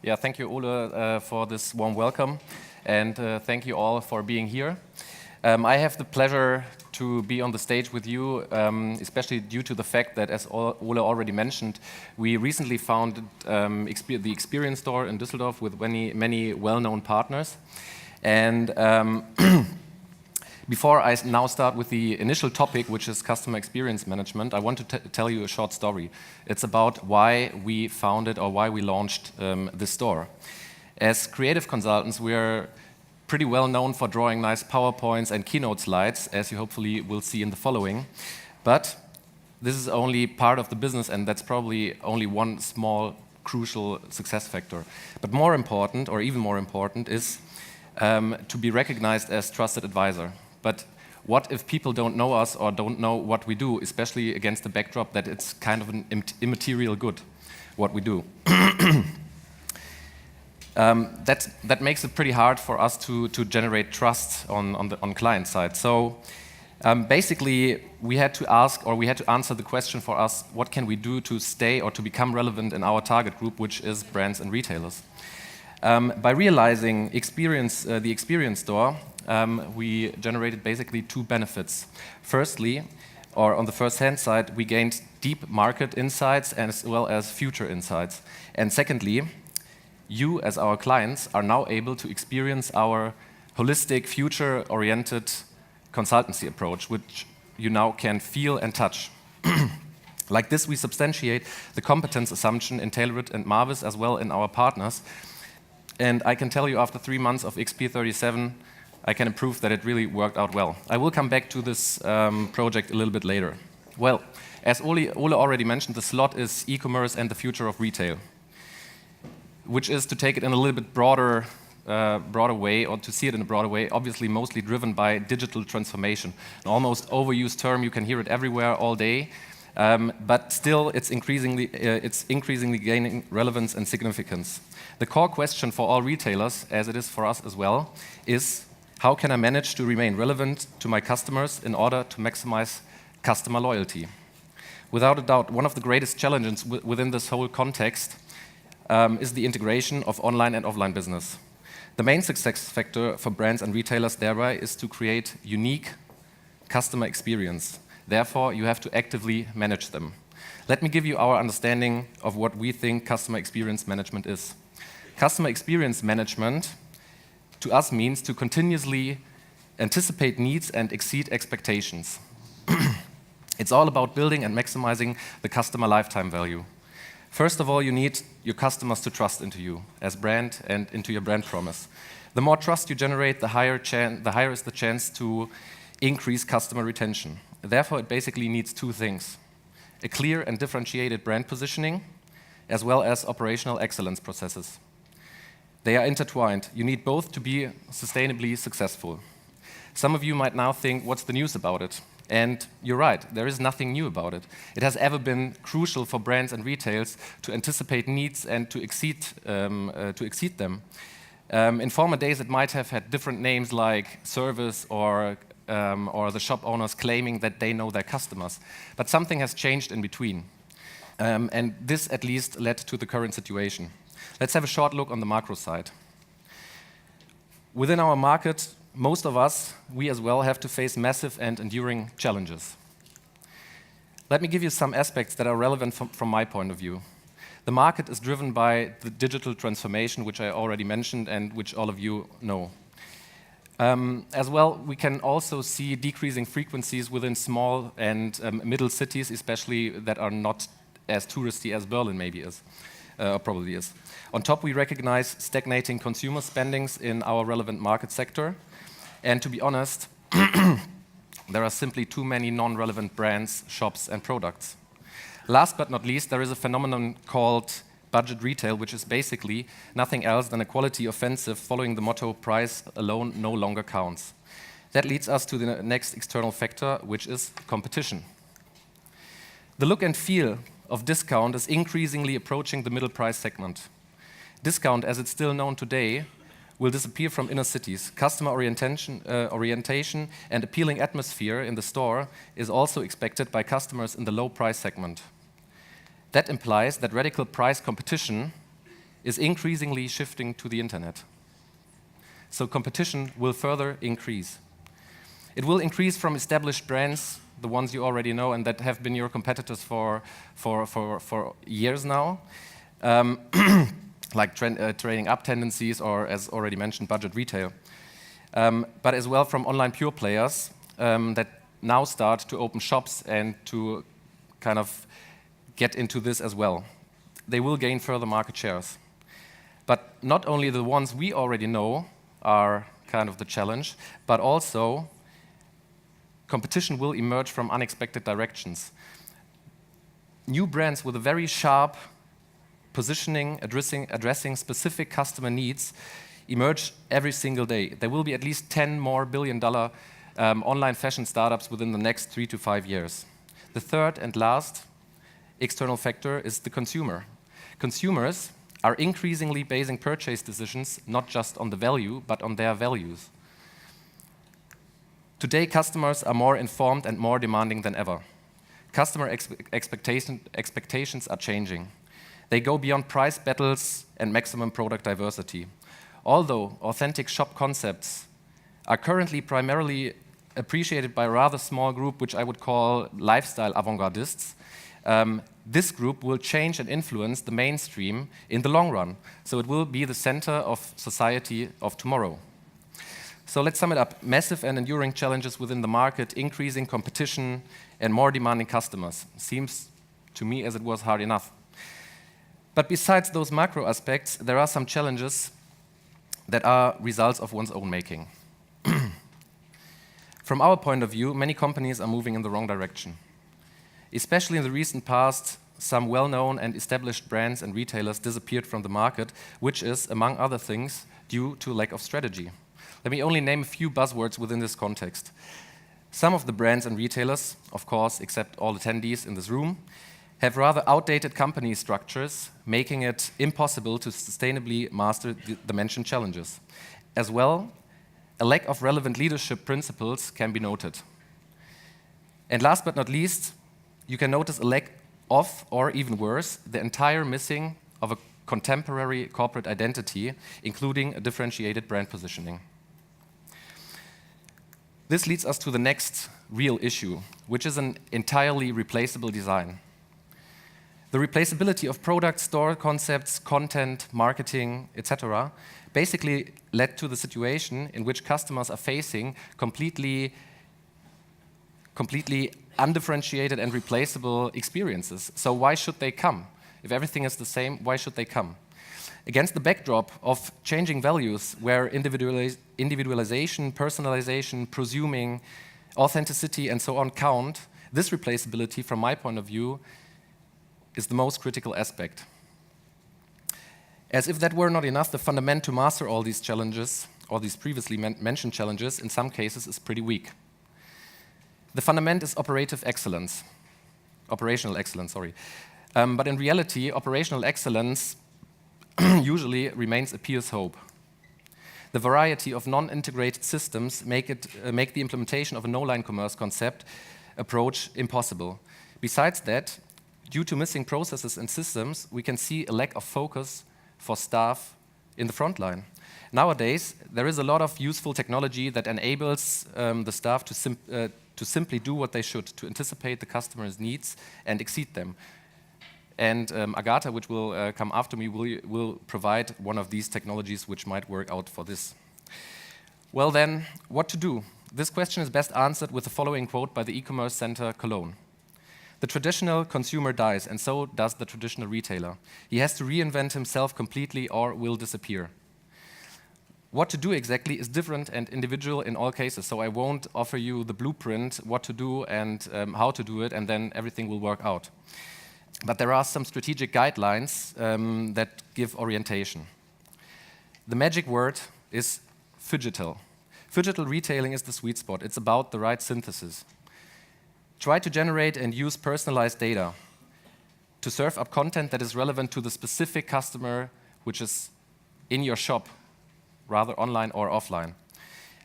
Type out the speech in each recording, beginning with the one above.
Yeah, thank you, Ole, for this warm welcome, and thank you all for being here. I have the pleasure to be on the stage with you, especially due to the fact that, as Ole already mentioned, we recently founded the Experience Store in Düsseldorf with many well-known partners. And before I now start with the initial topic, which is customer experience management, I want to tell you a short story. It's about why we founded or why we launched this store. As creative consultants, we are pretty well known for drawing nice PowerPoints and keynote slides, as you hopefully will see in the following. But this is only part of the business, and that's probably only one small, crucial success factor. But more important, or even more important, is to be recognized as trusted advisor. But what if people don't know us or don't know what we do, especially against the backdrop that it's kind of an immaterial good, what we do? That makes it pretty hard for us to generate trust on client side. So basically, we had to ask, or we had to answer the question for us, what can we do to stay or to become relevant in our target group, which is brands and retailers? By realizing the Experience Store, we generated basically two benefits. Firstly, or on the first-hand side, we gained deep market insights as well as future insights. And secondly, you as our clients are now able to experience our holistic, future-oriented consultancy approach, which you now can feel and touch. Like this, we substantiate the competence assumption in Tailored and MAVIS as well in our partners. And I can tell you, after 3 months of XP37, I can prove that it really worked out well. I will come back to this project a little bit later. Well, as Ole already mentioned, the slot is e-commerce and the future of retail, which is, to take it in a little bit broader way, or to see it in a broader way, obviously mostly driven by digital transformation. An almost overused term, you can hear it everywhere all day, but still it's increasingly gaining relevance and significance. The core question for all retailers, as it is for us as well, is how can I manage to remain relevant to my customers in order to maximize customer loyalty? Without a doubt, one of the greatest challenges within this whole context is the integration of online and offline business. The main success factor for brands and retailers thereby is to create unique customer experience. Therefore, you have to actively manage them. Let me give you our understanding of what we think customer experience management is. Customer experience management to us means to continuously anticipate needs and exceed expectations. It's all about building and maximizing the customer lifetime value. First of all, you need your customers to trust into you as brand and into your brand promise. The more trust you generate, the higher is the chance to increase customer retention. Therefore, it basically needs two things: a clear and differentiated brand positioning, as well as operational excellence processes. They are intertwined. You need both to be sustainably successful. Some of you might now think, what's the news about it? And you're right, there is nothing new about it. It has ever been crucial for brands and retailers to anticipate needs and to exceed them. In former days, it might have had different names like service or the shop owners claiming that they know their customers. But something has changed in between. And this at least led to the current situation. Let's have a short look on the macro side. Within our market, most of us, we as well, have to face massive and enduring challenges. Let me give you some aspects that are relevant from my point of view. The market is driven by the digital transformation, which I already mentioned and which all of you know. As well, we can also see decreasing frequencies within small and middle cities, especially that are not as touristy as Berlin maybe is, probably is. On top, we recognize stagnating consumer spendings in our relevant market sector. And to be honest, there are simply too many non-relevant brands, shops, and products. Last but not least, there is a phenomenon called budget retail, which is basically nothing else than a quality offensive following the motto, price alone no longer counts. That leads us to the next external factor, which is competition. The look and feel of discount is increasingly approaching the middle price segment. Discount, as it's still known today, will disappear from inner cities. Customer orientation and appealing atmosphere in the store is also expected by customers in the low price segment. That implies that radical price competition is increasingly shifting to the internet. So competition will further increase. It will increase from established brands, the ones you already know and that have been your competitors for years now, like trading up tendencies or, as already mentioned, budget retail. But as well from online pure players that now start to open shops and to kind of get into this as well. They will gain further market shares. But not only the ones we already know are kind of the challenge, but also competition will emerge from unexpected directions. New brands with a very sharp positioning, addressing specific customer needs emerge every single day. There will be at least 10 more billion-dollar online fashion startups within the next 3 to 5 years. The third and last external factor is the consumer. Consumers are increasingly basing purchase decisions not just on the value, but on their values. Today, customers are more informed and more demanding than ever. Customer expectations are changing. They go beyond price battles and maximum product diversity. Although authentic shop concepts are currently primarily appreciated by a rather small group, which I would call lifestyle avant-gardists, this group will change and influence the mainstream in the long run. So it will be the center of society of tomorrow. So let's sum it up. Massive and enduring challenges within the market, increasing competition, and more demanding customers. Seems to me as it was hard enough. But besides those macro aspects, there are some challenges that are results of one's own making. From our point of view, many companies are moving in the wrong direction. Especially in the recent past, some well-known and established brands and retailers disappeared from the market, which is, among other things, due to lack of strategy. Let me only name a few buzzwords within this context. Some of the brands and retailers, of course, except all attendees in this room, have rather outdated company structures, making it impossible to sustainably master the mentioned challenges. As well, a lack of relevant leadership principles can be noted. And last but not least, you can notice a lack of, or even worse, the entire missing of a contemporary corporate identity, including a differentiated brand positioning. This leads us to the next real issue, which is an entirely replaceable design. The replaceability of products, store concepts, content, marketing, etc. basically led to the situation in which customers are facing completely undifferentiated and replaceable experiences. So why should they come? If everything is the same, why should they come? Against the backdrop of changing values where individualization, personalization, presuming, authenticity, and so on count, this replaceability, from my point of view, is the most critical aspect. As if that were not enough, the fundament to master all these challenges, or these previously mentioned challenges, in some cases is pretty weak. The fundament is operational excellence, sorry. But in reality, operational excellence usually remains a pious hope. The variety of non-integrated systems make the implementation of a no-line commerce concept approach impossible. Besides that, due to missing processes and systems, we can see a lack of focus for staff in the front line. Nowadays, there is a lot of useful technology that enables the staff to simply do what they should, to anticipate the customer's needs and exceed them. And Agatha, which will come after me, will provide one of these technologies which might work out for this. Well then, what to do? This question is best answered with the following quote by the e-commerce center Cologne. The traditional consumer dies, and so does the traditional retailer. He has to reinvent himself completely or will disappear. What to do exactly is different and individual in all cases, so I won't offer you the blueprint, what to do and how to do it, and then everything will work out. But there are some strategic guidelines that give orientation. The magic word is phygital. Phygital retailing is the sweet spot. It's about the right synthesis. Try to generate and use personalized data to serve up content that is relevant to the specific customer which is in your shop, rather online or offline.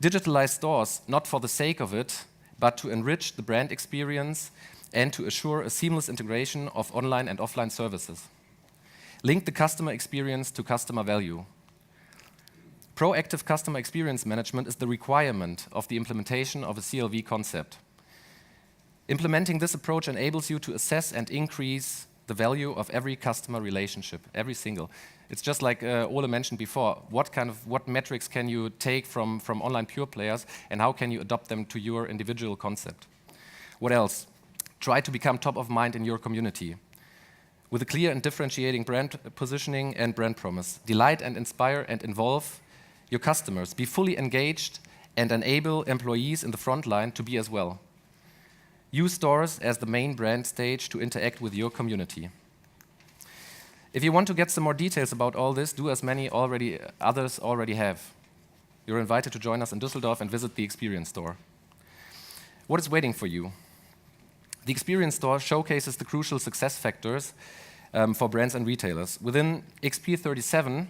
Digitalize stores, not for the sake of it, but to enrich the brand experience and to assure a seamless integration of online and offline services. Link the customer experience to customer value. Proactive customer experience management is the requirement of the implementation of a CLV concept. Implementing this approach enables you to assess and increase the value of every customer relationship, every single. It's just like Ole mentioned before, what metrics can you take from online pure players and how can you adopt them to your individual concept? What else? Try to become top of mind in your community with a clear and differentiating brand positioning and brand promise. Delight and inspire and involve your customers. Be fully engaged and enable employees in the front line to be as well. Use stores as the main brand stage to interact with your community. If you want to get some more details about all this, do as many others already have. You're invited to join us in Düsseldorf and visit the Experience Store. What is waiting for you? The Experience Store showcases the crucial success factors for brands and retailers. Within XP37,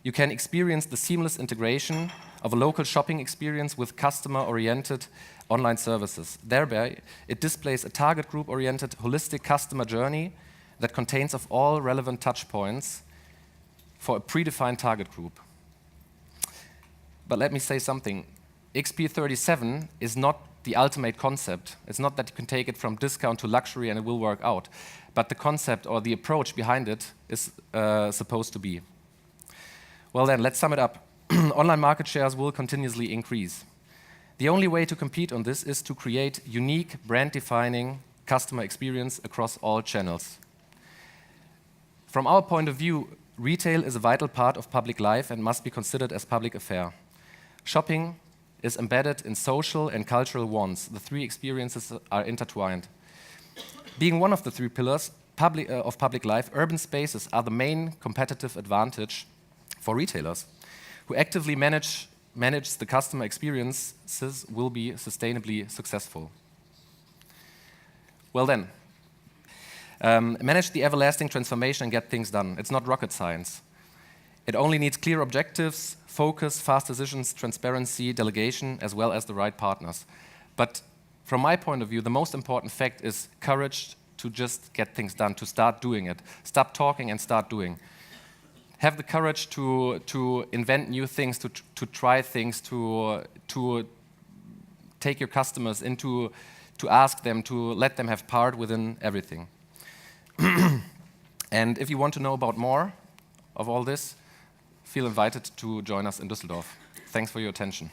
you can experience the seamless integration of a local shopping experience with customer-oriented online services. Thereby, it displays a target group-oriented, holistic customer journey that contains of all relevant touch points for a predefined target group. But let me say something. XP37 is not the ultimate concept. It's not that you can take it from discount to luxury and it will work out. But the concept or the approach behind it is supposed to be. Well then, let's sum it up. Online market shares will continuously increase. The only way to compete on this is to create unique, brand-defining customer experience across all channels. From our point of view, retail is a vital part of public life and must be considered as public affair. Shopping is embedded in social and cultural wants. The three experiences are intertwined. Being one of the three pillars of public life, urban spaces are the main competitive advantage for retailers who actively manage the customer experiences will be sustainably successful. Well then, manage the everlasting transformation and get things done. It's not rocket science. It only needs clear objectives, focus, fast decisions, transparency, delegation, as well as the right partners. But from my point of view, the most important fact is courage to just get things done, to start doing it. Stop talking and start doing. Have the courage to invent new things, to try things, to take your customers into, to ask them, to let them have part within everything. And if you want to know about more of all this, feel invited to join us in Düsseldorf. Thanks for your attention.